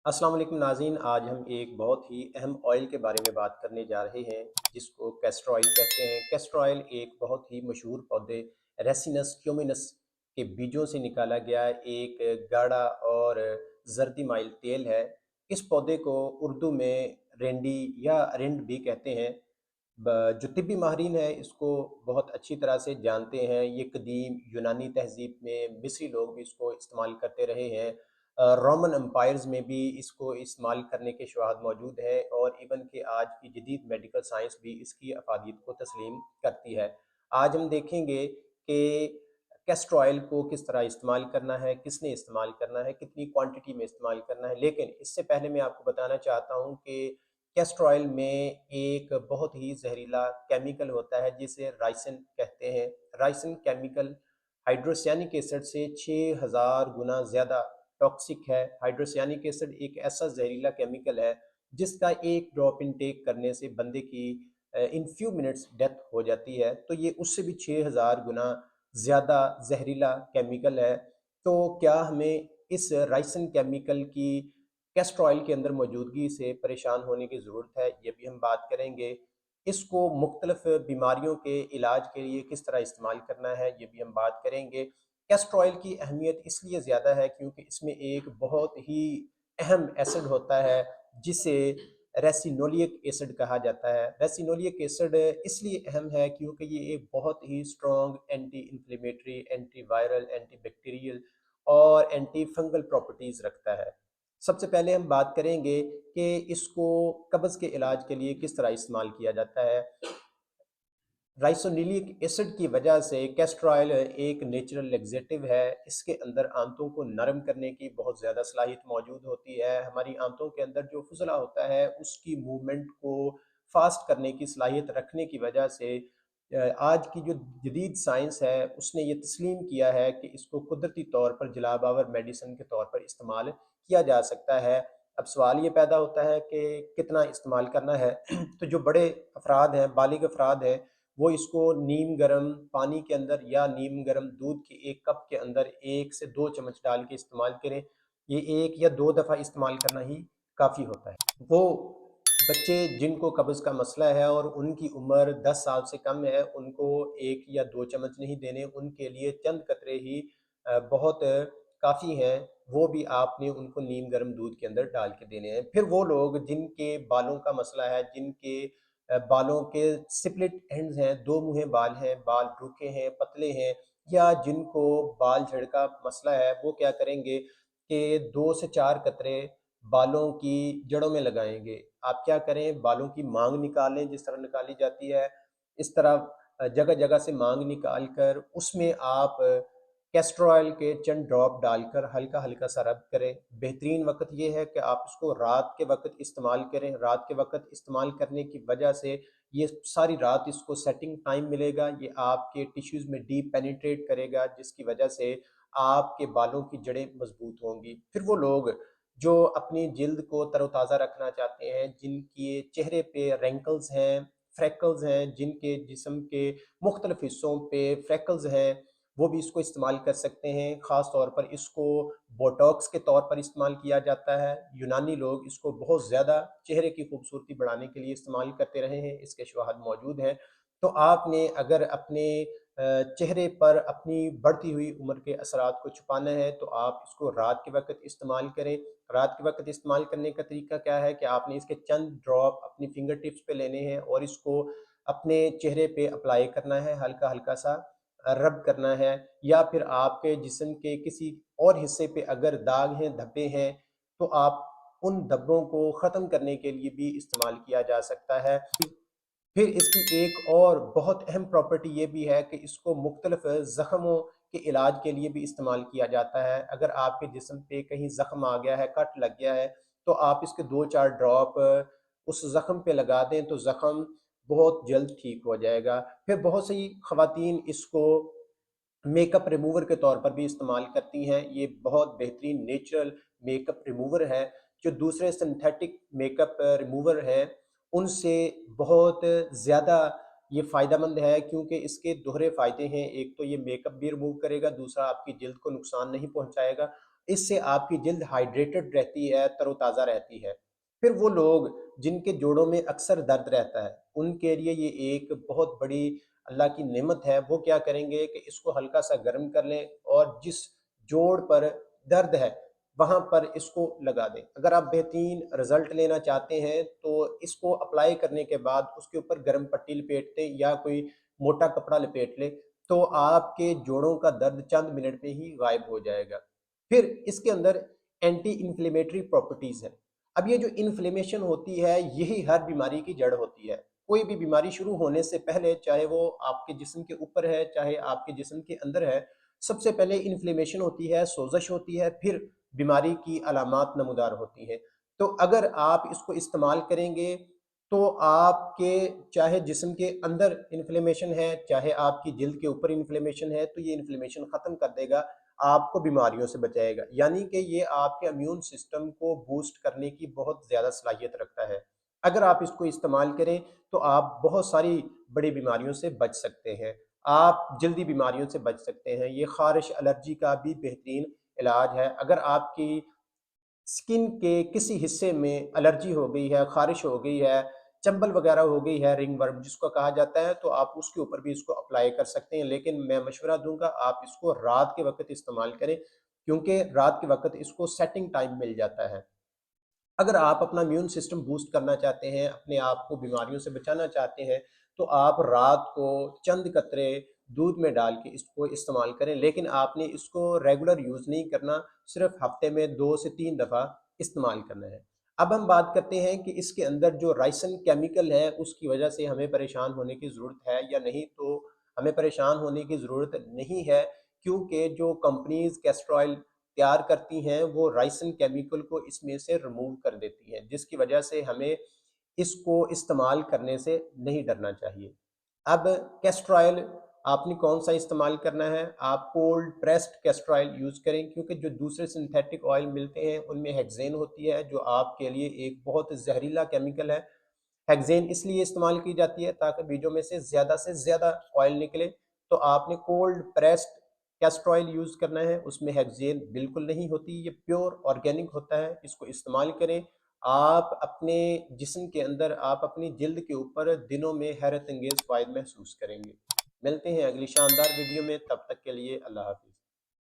अस्सलाम वालेकुम नाज़रीन। आज हम एक बहुत ही अहम ऑयल के बारे में बात करने जा रहे हैं जिसको कैस्टर ऑयल कहते हैं। कैस्टर ऑयल एक बहुत ही मशहूर पौधे रेसिनस क्यूमिनस के बीजों से निकाला गया एक गाढ़ा और जर्दी माइल तेल है। इस पौधे को उर्दू में रेंडी या रिंड भी कहते हैं। जो तिब्बी माहिरीन है इसको बहुत अच्छी तरह से जानते हैं। ये कदीम यूनानी तहजीब में मिस्री लोग भी इसको इस्तेमाल करते रहे हैं। रोमन एम्पायर्स में भी इसको इस्तेमाल करने के शवाहद मौजूद हैं और इवन कि आज की जदीद मेडिकल साइंस भी इसकी अफादियत को तस्लीम करती है। आज हम देखेंगे कि कैस्टर ऑयल को किस तरह इस्तेमाल करना है, किसने इस्तेमाल करना है, कितनी क्वांटिटी में इस्तेमाल करना है। लेकिन इससे पहले मैं आपको बताना चाहता हूँ कि कैस्टर ऑयल में एक बहुत ही जहरीला केमिकल होता है जिसे राइसिन कहते हैं। राइसिन केमिकल हाइड्रोसियानिक एसिड से 6000 गुना ज़्यादा टॉक्सिक है। हाइड्रोसियानिक एसिड एक ऐसा जहरीला केमिकल है जिसका एक ड्रॉप इनटेक करने से बंदे की इन फ्यू मिनट्स डेथ हो जाती है। तो ये उससे भी 6000 गुना ज़्यादा जहरीला केमिकल है। तो क्या हमें इस राइसिन केमिकल की कैस्टर ऑयल के अंदर मौजूदगी से परेशान होने की ज़रूरत है, ये भी हम बात करेंगे। इसको मुख्तलिफ बीमारियों के इलाज के लिए किस तरह इस्तेमाल करना है, ये भी हम बात करेंगे। कैस्टर ऑयल की अहमियत इसलिए ज़्यादा है क्योंकि इसमें एक बहुत ही अहम एसिड होता है जिसे रेसिनोलिक एसिड कहा जाता है। रेसिनोलिक एसिड इसलिए अहम है क्योंकि ये एक बहुत ही strong anti inflammatory, anti viral, anti bacterial और एंटी फंगल प्रॉपर्टीज़ रखता है। सबसे पहले हम बात करेंगे कि इसको कब्ज़ के इलाज के लिए किस तरह इस्तेमाल किया जाता है। राइसोनिलिक एसिड की वजह से कैस्टर ऑयल एक नेचुरल लेक्सेटिव है। इसके अंदर आंतों को नरम करने की बहुत ज़्यादा सलाहियत मौजूद होती है। हमारी आंतों के अंदर जो फुजला होता है उसकी मूवमेंट को फास्ट करने की सलाहियत रखने की वजह से आज की जो जदीद साइंस है उसने ये तस्लीम किया है कि इसको कुदरती तौर पर जलाबावर मेडिसिन के तौर पर इस्तेमाल किया जा सकता है। अब सवाल ये पैदा होता है कि कितना इस्तेमाल करना है। तो जो बड़े अफराद हैं, बालिग अफराद हैं, वो इसको नीम गर्म पानी के अंदर या नीम गर्म दूध के 1 कप के अंदर 1 से 2 चम्मच डाल के इस्तेमाल करें। ये 1 या 2 दफ़ा इस्तेमाल करना ही काफ़ी होता है। वो बच्चे जिनको कब्ज़ का मसला है और उनकी उम्र 10 साल से कम है, उनको 1 या 2 चम्मच नहीं देने, उनके लिए चंद कतरे ही बहुत काफ़ी हैं। वो भी आपने उनको नीम गर्म दूध के अंदर डाल के देने हैं। फिर वो लोग जिनके बालों का मसला है, जिनके बालों के स्प्लिट एंड्स हैं, 2 मुँहे बाल हैं, बाल रूखे हैं, पतले हैं, या जिनको बाल झड़ का मसला है, वो क्या करेंगे कि 2 से 4 कतरे बालों की जड़ों में लगाएँगे। आप क्या करें, बालों की मांग निकालें जिस तरह निकाली जाती है, इस तरह जगह-जगह से मांग निकाल कर उसमें आप कैस्टर ऑयल के चंद ड्रॉप डालकर हल्का-हल्का सा रब करें। बेहतरीन वक़्त ये है कि आप इसको रात के वक़्त इस्तेमाल करें। रात के वक़्त इस्तेमाल करने की वजह से ये सारी रात इसको सेटिंग टाइम मिलेगा, ये आपके टिश्यूज़ में डीप पेनिट्रेट करेगा जिसकी वजह से आपके बालों की जड़ें मज़बूत होंगी। फिर वो लोग जो अपनी जिल्द को तरोताज़ा रखना चाहते हैं, जिनके चेहरे पे रिंकल्स हैं, फ्रेकल्स हैं, जिनके जिस्म के मुख्तलिफ हिस्सों पे फ्रेकल्स हैं, वो भी इसको इस्तेमाल कर सकते हैं। ख़ास तौर पर इसको बोटॉक्स के तौर पर इस्तेमाल किया जाता है। यूनानी लोग इसको बहुत ज़्यादा चेहरे की खूबसूरती बढ़ाने के लिए इस्तेमाल करते रहे हैं, इसके शवाहद मौजूद हैं। तो आपने अगर अपने चेहरे पर अपनी बढ़ती हुई उम्र के असरात को छुपाना है तो आप इसको रात के वक़्त इस्तेमाल करें। रात के वक़्त इस्तेमाल करने का तरीका क्या है कि आपने इसके चंद ड्रॉप अपनी फिंगर टिप्स पे लेने हैं और इसको अपने चेहरे पे अप्लाई करना है, हल्का-हल्का सा रब करना है, या फिर आपके जिस्म के किसी और हिस्से पे अगर दाग हैं, धब्बे हैं, तो आप उन धब्बों को ख़त्म करने के लिए भी इस्तेमाल किया जा सकता है। फिर इसकी एक और बहुत अहम प्रॉपर्टी ये भी है कि इसको मुख्तलिफ ज़ख्मों के इलाज के लिए भी इस्तेमाल किया जाता है। अगर आपके जिस्म पे कहीं ज़ख्म आ गया है, कट लग गया है, तो आप इसके 2-4 ड्रॉप उस ज़ख्म पे लगा दें तो ज़ख्म बहुत जल्द ठीक हो जाएगा। फिर बहुत सी ख़वातीन इसको मेकअप रिमूवर के तौर पर भी इस्तेमाल करती हैं। ये बहुत बेहतरीन नेचुरल मेकअप रिमूवर है, जो दूसरे सिंथेटिक मेकअप रिमूवर हैं, उनसे बहुत ज़्यादा ये फ़ायदेमंद है क्योंकि इसके दोहरे फ़ायदे हैं। एक तो ये मेकअप भी रिमूव करेगा, दूसरा आपकी जिल्द को नुकसान नहीं पहुँचाएगा اس سے آپ کی جلد ہائیڈریٹڈ رہتی ہے، تروتازہ رہتی ہے۔ پھر وہ لوگ جن کے جوڑوں میں اکثر درد رہتا ہے، ان کے لیے یہ ایک بہت بڑی اللہ کی نعمت ہے۔ وہ کیا کریں گے کہ اس کو ہلکا سا گرم کر لیں اور جس جوڑ پر درد ہے وہاں پر اس کو لگا دیں۔ اگر آپ بہترین رزلٹ لینا چاہتے ہیں تو اس کو اپلائی کرنے کے بعد اس کے اوپر گرم پٹی لپیٹ دیں یا کوئی موٹا کپڑا لپیٹ لیں، تو آپ کے جوڑوں کا درد چند منٹ میں ہی غائب ہو جائے گا۔ پھر اس کے اندر اینٹی انفلیمیٹری پراپرٹیز ہیں۔ اب یہ جو انفلیمیشن ہوتی ہے یہی ہر بیماری کی جڑ ہوتی ہے۔ کوئی بھی بیماری شروع ہونے سے پہلے، چاہے وہ آپ کے جسم کے اوپر ہے چاہے آپ کے جسم کے اندر ہے، سب سے پہلے انفلیمیشن ہوتی ہے، سوزش ہوتی ہے، پھر بیماری کی علامات نمودار ہوتی ہیں۔ تو اگر آپ اس کو استعمال کریں گے تو آپ کے چاہے جسم کے اندر انفلیمیشن ہے چاہے آپ کی جلد کے اوپر انفلیمیشن ہے، تو یہ انفلیمیشن ختم کر دے گا، آپ کو بیماریوں سے بچائے گا۔ یعنی کہ یہ آپ کے امیون سسٹم کو بوسٹ کرنے کی بہت زیادہ صلاحیت رکھتا ہے۔ اگر آپ اس کو استعمال کریں تو آپ بہت ساری بڑی بیماریوں سے بچ سکتے ہیں، آپ جلدی بیماریوں سے بچ سکتے ہیں۔ یہ خارش الرجی کا بھی بہترین علاج ہے۔ اگر آپ کی سکن کے کسی حصے میں الرجی ہو گئی ہے، خارش ہو گئی ہے، چمبل وغیرہ ہو گئی ہے، رنگ ورم جس کو کہا جاتا ہے، تو آپ اس کے اوپر بھی اس کو اپلائی کر سکتے ہیں، لیکن میں مشورہ دوں گا آپ اس کو رات کے وقت استعمال کریں، کیونکہ رات کے وقت اس کو سیٹنگ ٹائم مل جاتا ہے۔ اگر آپ اپنا امیون سسٹم بوسٹ کرنا چاہتے ہیں، اپنے آپ کو بیماریوں سے بچانا چاہتے ہیں، تو آپ رات کو چند قطرے دودھ میں ڈال کے اس کو استعمال کریں، لیکن آپ نے اس کو ریگولر یوز نہیں کرنا، صرف ہفتے میں 2 سے 3 دفعہ استعمال کرنا ہے۔ اب ہم بات کرتے ہیں کہ اس کے اندر جو رائسن کیمیکل ہے اس کی وجہ سے ہمیں پریشان ہونے کی ضرورت ہے یا نہیں، تو ہمیں پریشان ہونے کی ضرورت نہیں ہے، کیونکہ جو کمپنیز کیسٹر آئل تیار کرتی ہیں وہ رائسن کیمیکل کو اس میں سے ریموو کر دیتی ہیں، جس کی وجہ سے ہمیں اس کو استعمال کرنے سے نہیں ڈرنا چاہیے۔ اب کیسٹر آئل آپ نے کون سا استعمال کرنا ہے؟ آپ cold pressed castor oil use کریں، کیونکہ جو دوسرے سنتھیٹک آئل ملتے ہیں ان میں ہیکزین ہوتی ہے جو آپ کے لیے ایک بہت زہریلا کیمیکل ہے۔ ہیکزین اس لیے استعمال کی جاتی ہے تاکہ بیجوں میں سے زیادہ آئل نکلے، تو آپ نے cold pressed castor oil use کرنا ہے، اس میں ہیکزین بالکل نہیں ہوتی، یہ پیور آرگینک ہوتا ہے، اس کو استعمال کریں۔ آپ اپنے جسم کے اندر، آپ اپنی جلد کے اوپر دنوں میں حیرت انگیز فائد محسوس کریں گے۔ ملتے ہیں اگلی شاندار ویڈیو میں، تب تک کے لیے اللہ حافظ۔